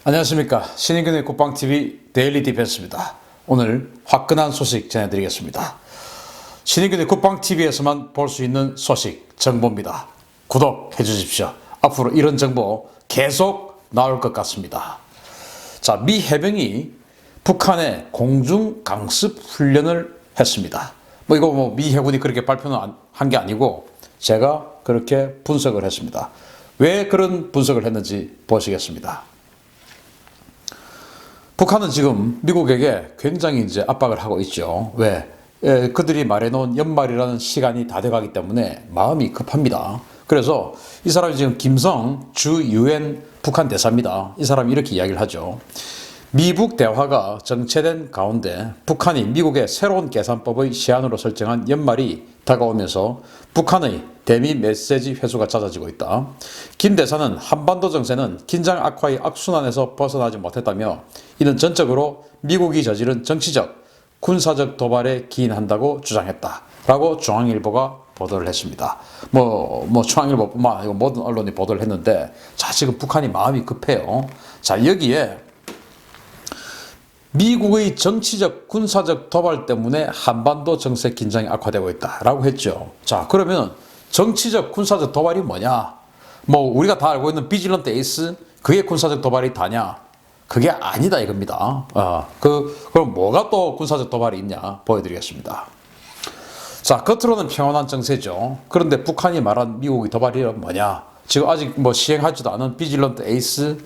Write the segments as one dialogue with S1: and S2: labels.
S1: 안녕하십니까. 신인근의 국방TV 데일리 디펜스입니다. 오늘 화끈한 소식 전해드리겠습니다. 신인근의 국방TV에서만 볼 수 있는 소식, 정보입니다. 구독해 주십시오. 앞으로 이런 정보 계속 나올 것 같습니다. 자, 미 해병이 북한의 공중 강습 훈련을 했습니다. 이거 미 해군이 그렇게 발표는 한 게 아니고 제가 그렇게 분석을 했습니다. 왜 그런 분석을 했는지 보시겠습니다. 북한은 지금 미국에게 굉장히 이제 압박을 하고 있죠. 왜? 그들이 말해놓은 연말이라는 시간이 다 돼가기 때문에 마음이 급합니다. 그래서 이 사람이 지금 김성 주 유엔 북한 대사입니다. 이 사람이 이렇게 이야기를 하죠. 미북 대화가 정체된 가운데 북한이 미국의 새로운 계산법의 시한으로 설정한 연말이 다가오면서 북한의 대미 메시지 회수가 잦아지고 있다. 김 대사는 한반도 정세는 긴장 악화의 악순환에서 벗어나지 못했다며 이는 전적으로 미국이 저지른 정치적, 군사적 도발에 기인한다고 주장했다. 라고 중앙일보가 보도를 했습니다. 중앙일보뿐만 아니고 모든 언론이 보도를 했는데, 자, 지금 북한이 마음이 급해요. 자, 여기에 미국의 정치적, 군사적 도발 때문에 한반도 정세 긴장이 악화되고 있다라고 했죠. 자, 그러면 정치적, 군사적 도발이 뭐냐? 우리가 다 알고 있는 비질런트 에이스, 그게 군사적 도발이 다냐? 그게 아니다 이겁니다. 그럼 뭐가 또 군사적 도발이 있냐? 보여드리겠습니다. 자, 겉으로는 평온한 정세죠. 그런데 북한이 말한 미국의 도발이 뭐냐? 지금 아직 시행하지도 않은 비질런트 에이스,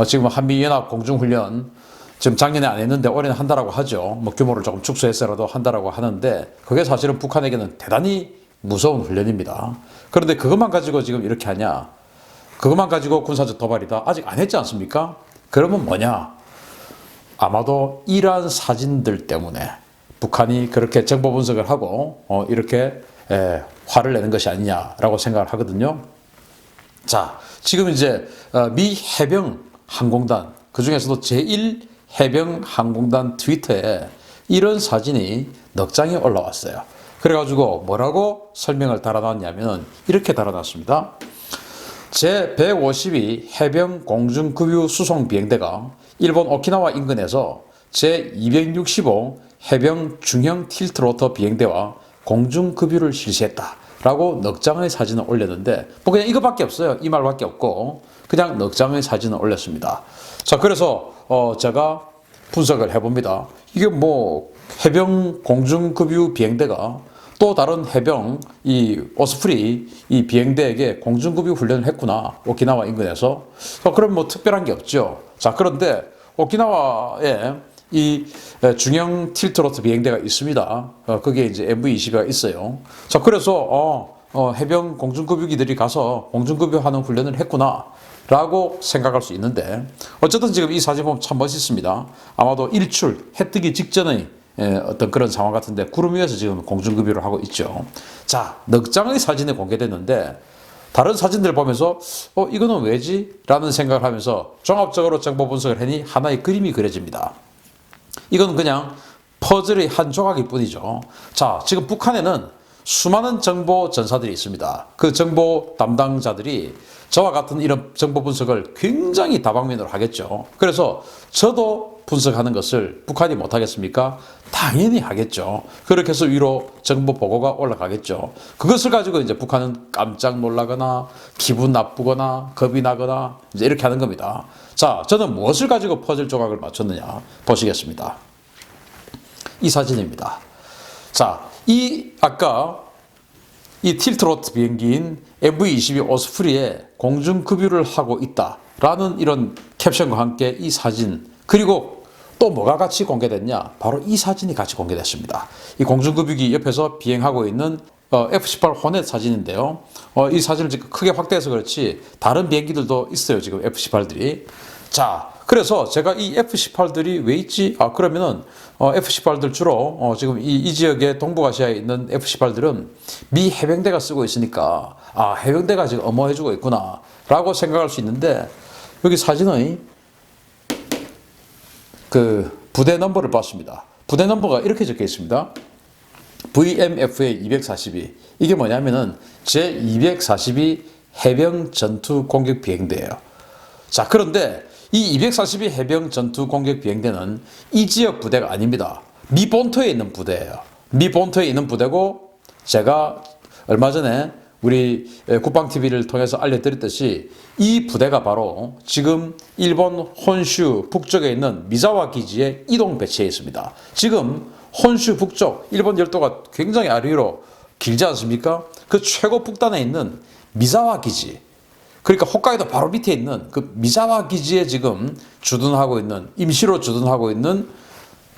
S1: 지금 한미연합 공중훈련, 지금 작년에 안 했는데 올해는 한다라고 하죠. 규모를 조금 축소해서라도 한다라고 하는데, 그게 사실은 북한에게는 대단히 무서운 훈련입니다. 그런데 그것만 가지고 지금 이렇게 하냐? 그것만 가지고 군사적 도발이다. 아직 안 했지 않습니까? 그러면 뭐냐? 아마도 이러한 사진들 때문에 북한이 그렇게 정보 분석을 하고 이렇게 화를 내는 것이 아니냐라고 생각을 하거든요. 자, 지금 이제 미 해병 항공단, 그 중에서도 제1 해병 항공단 트위터에 이런 사진이 넉 장이 올라왔어요. 그래가지고 뭐라고 설명을 달아놨냐면 이렇게 달아놨습니다. 제152 해병 공중급유 수송 비행대가 일본 오키나와 인근에서 제265 해병 중형 틸트로터 비행대와 공중급유를 실시했다 라고 넉 장의 사진을 올렸는데, 그냥 이것밖에 없어요. 이 말밖에 없고 그냥 넉 장의 사진을 올렸습니다. 자, 그래서 제가 분석을 해봅니다. 이게 해병 공중급유 비행대가 또 다른 해병 이 오스프리 이 비행대에게 공중급유 훈련을 했구나, 오키나와 인근에서. 그럼 특별한 게 없죠. 자, 그런데 오키나와에 이 중형 틸트로트 비행대가 있습니다. 그게 이제 MV-22가 있어요. 자, 그래서 해병 공중급유기들이 가서 공중급유하는 훈련을 했구나 라고 생각할 수 있는데, 어쨌든 지금 이 사진 보면 참 멋있습니다. 아마도 일출, 해 뜨기 직전의 어떤 그런 상황 같은데 구름 위에서 지금 공중급유를 하고 있죠. 자, 넉 장의 사진이 공개됐는데 다른 사진들 보면서 이거는 왜지? 라는 생각을 하면서 종합적으로 정보 분석을 하니 하나의 그림이 그려집니다. 이건 그냥 퍼즐의 한 조각일 뿐이죠. 자, 지금 북한에는 수많은 정보 전사들이 있습니다. 그 정보 담당자들이 저와 같은 이런 정보 분석을 굉장히 다방면으로 하겠죠. 그래서 저도 분석하는 것을 북한이 못하겠습니까? 당연히 하겠죠. 그렇게 해서 위로 정보 보고가 올라가겠죠. 그것을 가지고 이제 북한은 깜짝 놀라거나 기분 나쁘거나 겁이 나거나 이제 이렇게 하는 겁니다. 자, 저는 무엇을 가지고 퍼즐 조각을 맞췄느냐 보시겠습니다. 이 사진입니다. 자, 아까 이 틸트로트 비행기인 MV-22 오스프리에 공중급유를 하고 있다라는 이런 캡션과 함께 이 사진, 그리고 또 뭐가 같이 공개됐냐? 바로 이 사진이 같이 공개됐습니다. 이 공중급유기 옆에서 비행하고 있는 F-18 호넷 사진인데요. 이 사진을 지금 크게 확대해서 그렇지 다른 비행기들도 있어요, 지금 F-18들이. 자, 그래서 제가 이 F-18들이 왜 있지? 그러면은 F-18들 주로 지금 이 지역의 동북아시아에 있는 F-18들은 미 해병대가 쓰고 있으니까 해병대가 지금 엄호해주고 있구나 라고 생각할 수 있는데, 여기 사진의 그 부대 넘버를 봤습니다. 부대 넘버가 이렇게 적혀 있습니다. VMFA 242. 이게 뭐냐면은 제242 해병 전투 공격 비행대예요. 자, 그런데 이 242 해병 전투 공격 비행대는 이 지역 부대가 아닙니다. 미 본토에 있는 부대예요. 미 본토에 있는 부대고, 제가 얼마 전에 우리 국방TV를 통해서 알려드렸듯이 이 부대가 바로 지금 일본 혼슈 북쪽에 있는 미자와 기지에 이동 배치해 있습니다. 지금 혼슈 북쪽, 일본 열도가 굉장히 아래로 길지 않습니까? 그 최고 북단에 있는 미자와 기지, 그러니까 홋카이도 바로 밑에 있는 그 미자와 기지에 지금 주둔하고 있는, 임시로 주둔하고 있는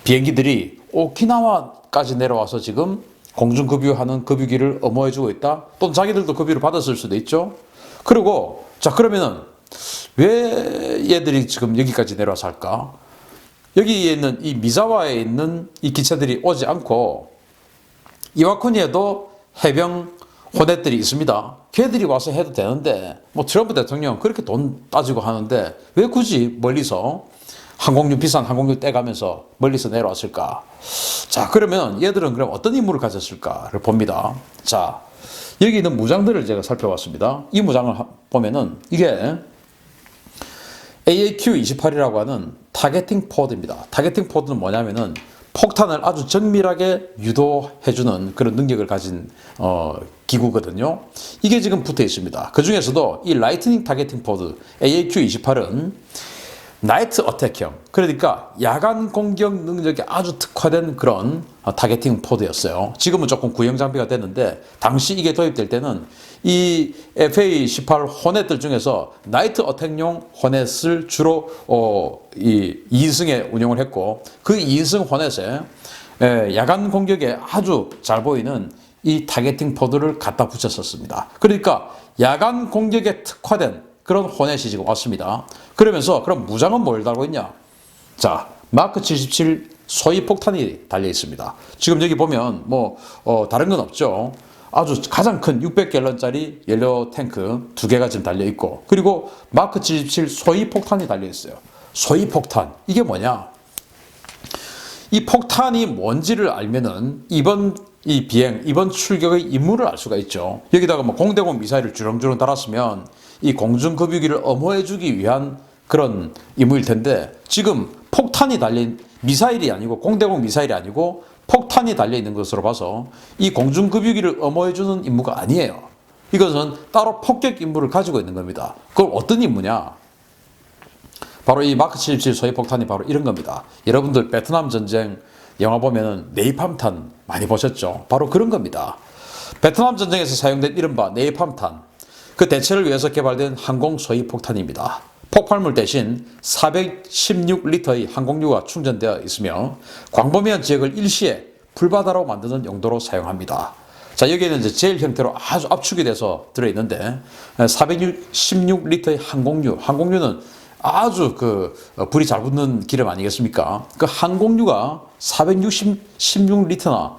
S1: 비행기들이 오키나와까지 내려와서 지금 공중급유하는 급유기를 엄호해주고 있다. 또는 자기들도 급유를 받았을 수도 있죠. 그리고 자, 그러면은 왜 얘들이 지금 여기까지 내려와서 할까? 여기에 있는 이 미자와에 있는 이 기체들이 오지 않고 이와쿠니에도 해병 호넷들이 있습니다. 걔들이 와서 해도 되는데, 뭐 트럼프 대통령 그렇게 돈 따지고 하는데 왜 굳이 멀리서 항공유, 비싼 항공유 떼가면서 멀리서 내려왔을까? 자, 그러면 얘들은 그럼 어떤 임무를 가졌을까를 봅니다. 자, 여기 있는 무장들을 제가 살펴봤습니다. 이 무장을 보면은 이게 AAQ-28이라고 하는 타겟팅 포드입니다. 타겟팅 포드는 뭐냐면은 폭탄을 아주 정밀하게 유도해주는 그런 능력을 가진 기구거든요. 이게 지금 붙어 있습니다. 그 중에서도 이 라이트닝 타겟팅 포드 AAQ-28은 나이트 어택형, 그러니까 야간 공격 능력이 아주 특화된 그런 타겟팅 포드였어요. 지금은 조금 구형 장비가 됐는데 당시 이게 도입될 때는 이 FA-18 호넷들 중에서 나이트 어택용 호넷을 주로 이 2인승에 운용을 했고, 그 2인승 호넷에 야간 공격에 아주 잘 보이는 이 타겟팅 포드를 갖다 붙였었습니다. 그러니까 야간 공격에 특화된 그런 호넷이 지금 왔습니다. 그러면서 그럼 무장은 뭘 달고 있냐? 자, 마크 77 소위 폭탄이 달려 있습니다. 지금 여기 보면 뭐 다른 건 없죠. 아주 가장 큰 600갤런짜리 연료 탱크 2개가 지금 달려 있고, 그리고 마크 77 소위 폭탄이 달려 있어요. 소위 폭탄, 이게 뭐냐? 이 폭탄이 뭔지를 알면은 이번 출격의 임무를 알 수가 있죠. 여기다가 뭐 공대공 미사일을 주렁주렁 달았으면 이 공중급유기를 엄호해주기 위한 그런 임무일 텐데, 지금 폭탄이 달린 미사일이 아니고, 공대공 미사일이 아니고 폭탄이 달려있는 것으로 봐서 이 공중급유기를 엄호해주는 임무가 아니에요. 이것은 따로 폭격 임무를 가지고 있는 겁니다. 그럼 어떤 임무냐? 바로 이 마크 77 소위 폭탄이 바로 이런 겁니다. 여러분들 베트남 전쟁 영화 보면은 네이팜탄 많이 보셨죠? 바로 그런 겁니다. 베트남 전쟁에서 사용된 이른바 네이팜탄, 그 대체를 위해서 개발된 항공 소위 폭탄입니다. 폭발물 대신 416리터의 항공유가 충전되어 있으며 광범위한 지역을 일시에 불바다로 만드는 용도로 사용합니다. 자, 여기에는 이제 젤 형태로 아주 압축이 돼서 들어있는데 416리터의 항공유는 아주 불이 잘 붙는 기름 아니겠습니까? 그 항공유가 416리터나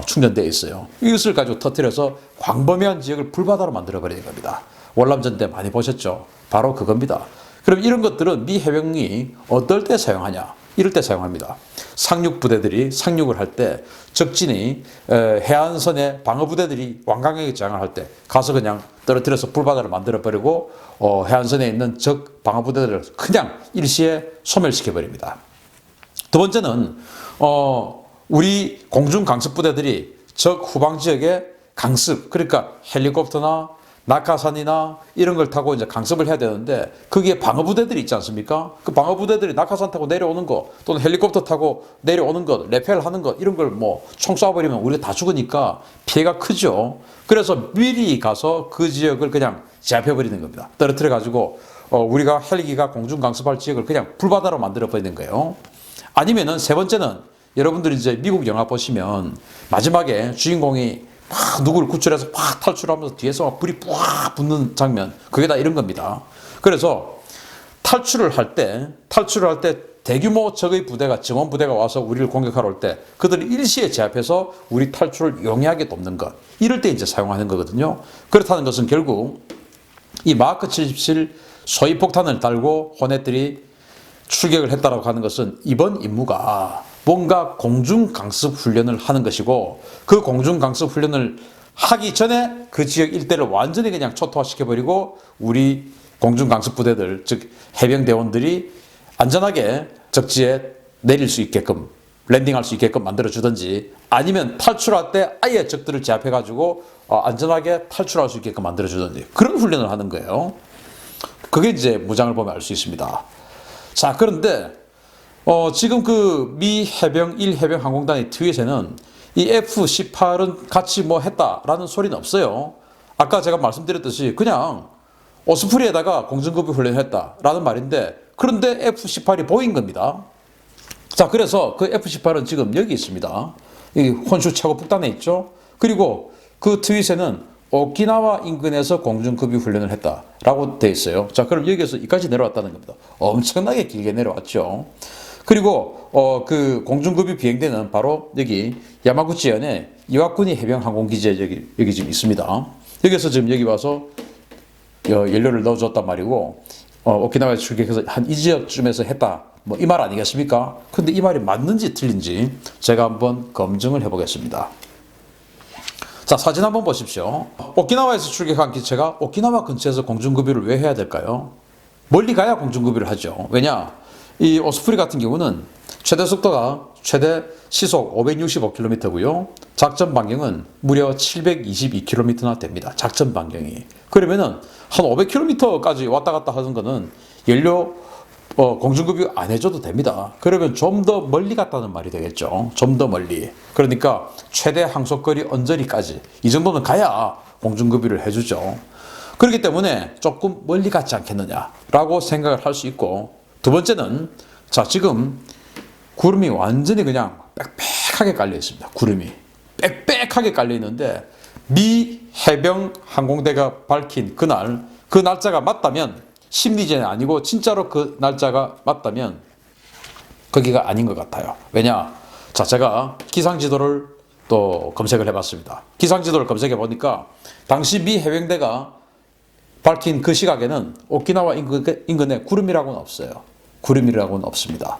S1: 충전되어 있어요. 이것을 가지고 터뜨려서 광범위한 지역을 불바다로 만들어버리는 겁니다. 월남전 때 많이 보셨죠? 바로 그겁니다. 그럼 이런 것들은 미 해병이 어떨 때 사용하냐? 이럴 때 사용합니다. 상륙 부대들이 상륙을 할 때, 적진이 해안선에 방어부대들이 완강하게 저항을 할 때 가서 그냥 떨어뜨려서 불바다를 만들어버리고 해안선에 있는 적 방어부대들을 그냥 일시에 소멸시켜버립니다. 두 번째는 우리 공중 강습부대들이 적 후방 지역에 강습, 그러니까 헬리콥터나 낙하산이나 이런 걸 타고 이제 강습을 해야 되는데, 거기에 방어부대들이 있지 않습니까? 그 방어부대들이 낙하산 타고 내려오는 거, 또는 헬리콥터 타고 내려오는 것, 레펠 하는 것, 이런 걸 뭐 총 쏴버리면 우리가 다 죽으니까 피해가 크죠. 그래서 미리 가서 그 지역을 그냥 제압해버리는 겁니다. 떨어뜨려가지고 우리가 헬기가 공중 강습할 지역을 그냥 불바다로 만들어버리는 거예요. 아니면은 세 번째는, 여러분들이 이제 미국 영화 보시면 마지막에 주인공이 막 누구를 구출해서 막 탈출하면서 뒤에서 막 불이 팍 붙는 장면, 그게 다 이런 겁니다. 그래서 탈출을 할 때 대규모 적의 부대가, 증원 부대가 와서 우리를 공격하러 올 때 그들을 일시에 제압해서 우리 탈출을 용이하게 돕는 것, 이럴 때 이제 사용하는 거거든요. 그렇다는 것은 결국 이 마크 77 소위 폭탄을 달고 호넷들이 출격을 했다라고 하는 것은 이번 임무가 뭔가 공중강습 훈련을 하는 것이고, 그 공중강습 훈련을 하기 전에 그 지역 일대를 완전히 그냥 초토화시켜버리고 우리 공중강습부대들, 즉 해병대원들이 안전하게 적지에 내릴 수 있게끔, 랜딩할 수 있게끔 만들어주든지, 아니면 탈출할 때 아예 적들을 제압해가지고 안전하게 탈출할 수 있게끔 만들어주든지, 그런 훈련을 하는 거예요. 그게 이제 무장을 보면 알 수 있습니다. 자, 그런데 지금 그 미 해병 1해병 항공단의 트윗에는 이 F-18은 같이 뭐 했다라는 소리는 없어요. 아까 제가 말씀드렸듯이 그냥 오스프리에다가 공중급유 훈련했다라는 말인데, 그런데 F-18이 보인 겁니다. 자, 그래서 그 F-18은 지금 여기 있습니다. 이 혼슈 최고 북단에 있죠. 그리고 그 트윗에는 오키나와 인근에서 공중급유 훈련을 했다라고 돼 있어요. 자, 그럼 여기에서 여기까지 내려왔다는 겁니다. 엄청나게 길게 내려왔죠. 그리고 그 공중급유 비행대는 바로 여기 야마구치현에 이와쿠니 해병 항공기지에 여기 지금 있습니다. 여기서 지금 여기 와서 연료를 넣어줬단 말이고, 오키나와에 출격해서 한 이 지역쯤에서 했다, 뭐 이 말 아니겠습니까? 근데 이 말이 맞는지 틀린지 제가 한번 검증을 해보겠습니다. 자, 사진 한번 보십시오. 오키나와에서 출격한 기체가 오키나와 근처에서 공중급유를 왜 해야 될까요? 멀리 가야 공중급유를 하죠. 왜냐? 이 오스프리 같은 경우는 최대 속도가 최대 시속 565km고요. 작전 반경은 무려 722km나 됩니다. 작전 반경이. 그러면은 한 500km까지 왔다 갔다 하는 거는 연료 공중급유 안 해줘도 됩니다. 그러면 좀 더 멀리 갔다는 말이 되겠죠. 좀 더 멀리. 그러니까 최대 항속거리 언저리까지 이 정도는 가야 공중급유를 해주죠. 그렇기 때문에 조금 멀리 갔지 않겠느냐라고 생각을 할 수 있고, 두 번째는 자, 지금 구름이 완전히 그냥 빽빽하게 깔려 있습니다. 구름이 빽빽하게 깔려 있는데, 미 해병 항공대가 밝힌 그날, 그 날짜가 맞다면, 심리전이 아니고 진짜로 그 날짜가 맞다면 거기가 아닌 것 같아요. 왜냐? 자, 제가 기상지도를 또 검색을 해봤습니다. 기상지도를 검색해 보니까 당시 미 해병대가 밝힌 그 시각에는 오키나와 인근에 구름이라고는 없어요. 구름이라고는 없습니다.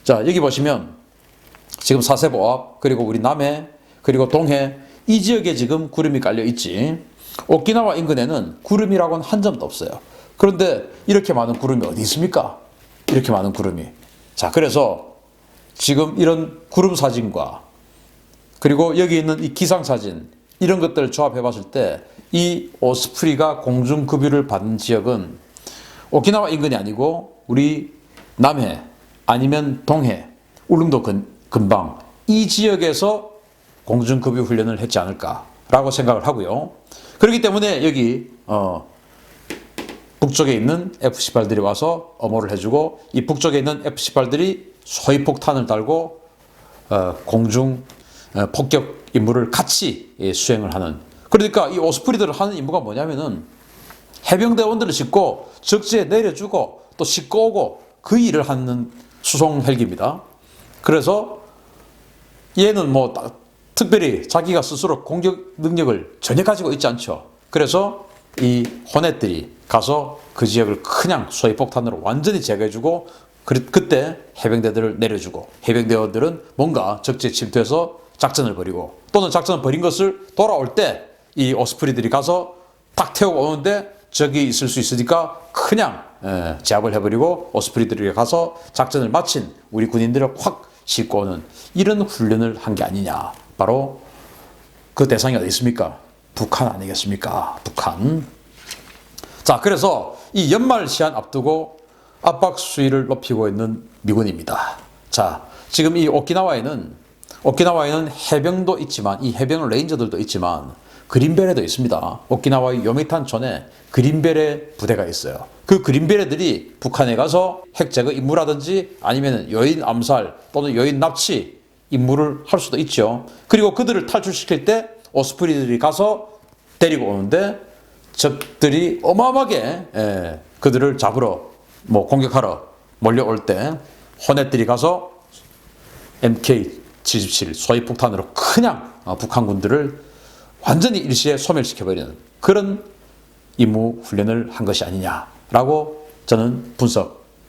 S1: 자, 여기 보시면 지금 사세보 앞, 그리고 우리 남해, 그리고 동해, 이 지역에 지금 구름이 깔려 있지, 오키나와 인근에는 구름이라고는 한 점도 없어요. 그런데 이렇게 많은 구름이 어디 있습니까? 이렇게 많은 구름이. 자, 그래서 지금 이런 구름 사진과 그리고 여기 있는 이 기상 사진, 이런 것들을 조합해 봤을 때 이 오스프리가 공중급유를 받는 지역은 오키나와 인근이 아니고 우리 남해 아니면 동해, 울릉도 근방, 이 지역에서 공중급유 훈련을 했지 않을까라고 생각을 하고요. 그렇기 때문에 여기 북쪽에 있는 F-18들이 와서 엄호를 해주고, 이 북쪽에 있는 F-18들이 소위폭탄을 달고 공중 폭격 임무를 같이 수행을 하는, 그러니까 이 오스프리들을 하는 임무가 뭐냐면은 해병대원들을 싣고 적지에 내려주고 또 싣고 오고, 그 일을 하는 수송 헬기입니다. 그래서 얘는 뭐 특별히 자기가 스스로 공격 능력을 전혀 가지고 있지 않죠. 그래서 이 호넷들이 가서 그 지역을 그냥 소위폭탄으로 완전히 제거해주고, 그때 해병대들을 내려주고, 해병대원들은 뭔가 적지에 침투해서 작전을 벌이고, 또는 작전을 벌인 것을 돌아올 때 이 오스프리들이 가서 탁 태우고 오는데 적이 있을 수 있으니까 그냥 제압을 해버리고, 오스프리들이 가서 작전을 마친 우리 군인들을 확 싣고 오는 이런 훈련을 한 게 아니냐. 바로 그 대상이 어디 있습니까? 북한 아니겠습니까? 북한. 자, 그래서 이 연말 시한 앞두고 압박 수위를 높이고 있는 미군입니다. 자, 지금 이 오키나와에는 해병도 있지만, 이 해병 레인저들도 있지만 그린베레도 있습니다. 오키나와의 요미탄촌에 그린베레 부대가 있어요. 그 그린베레들이 북한에 가서 핵제거 임무라든지 아니면 여인 암살 또는 여인 납치 임무를 할 수도 있죠. 그리고 그들을 탈출시킬 때 오스프리들이 가서 데리고 오는데, 적들이 어마어마하게 그들을 잡으러 공격하러 몰려올 때 호넷들이 가서 MK-77 소위폭탄으로 그냥 북한군들을 완전히 일시에 소멸시켜버리는 그런 임무 훈련을 한 것이 아니냐라고 저는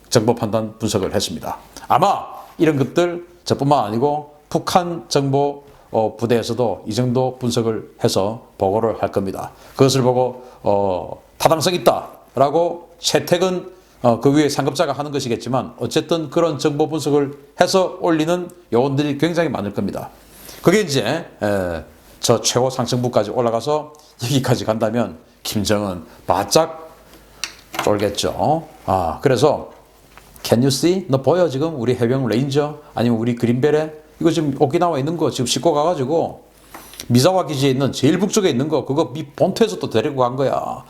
S1: 정보 판단 분석을 했습니다. 아마 이런 것들 저뿐만 아니고 북한 정보 부대에서도 이 정도 분석을 해서 보고를 할 겁니다. 그것을 보고 타당성 있다라고 채택은 그 위에 상급자가 하는 것이겠지만 어쨌든 그런 정보 분석을 해서 올리는 요원들이 굉장히 많을 겁니다. 그게 이제 저 최고 상층부까지 올라가서 여기까지 간다면 김정은 바짝 쫄겠죠. 그래서 Can you see? 너 보여 지금 우리 해병 레인저 아니면 우리 그린베레 이거 지금 오키나와에 있는 거 지금 싣고 가가지고 미사와 기지에 있는 제일 북쪽에 있는 거 그거 미 본토에서 또 데리고 간 거야.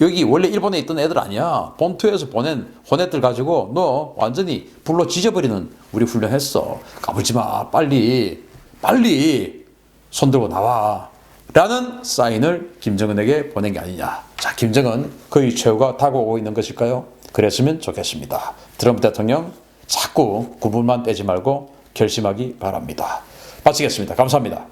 S1: 여기 원래 일본에 있던 애들 아니야. 본토에서 보낸 혼애들 가지고 너 완전히 불로 지져버리는 우리 훈련했어. 까불지 마. 빨리 손들고 나와. 라는 사인을 김정은에게 보낸 게 아니냐. 자, 김정은 그의 최후가 다가오고 있는 것일까요? 그랬으면 좋겠습니다. 트럼프 대통령 자꾸 구분만 떼지 말고 결심하기 바랍니다. 마치겠습니다. 감사합니다.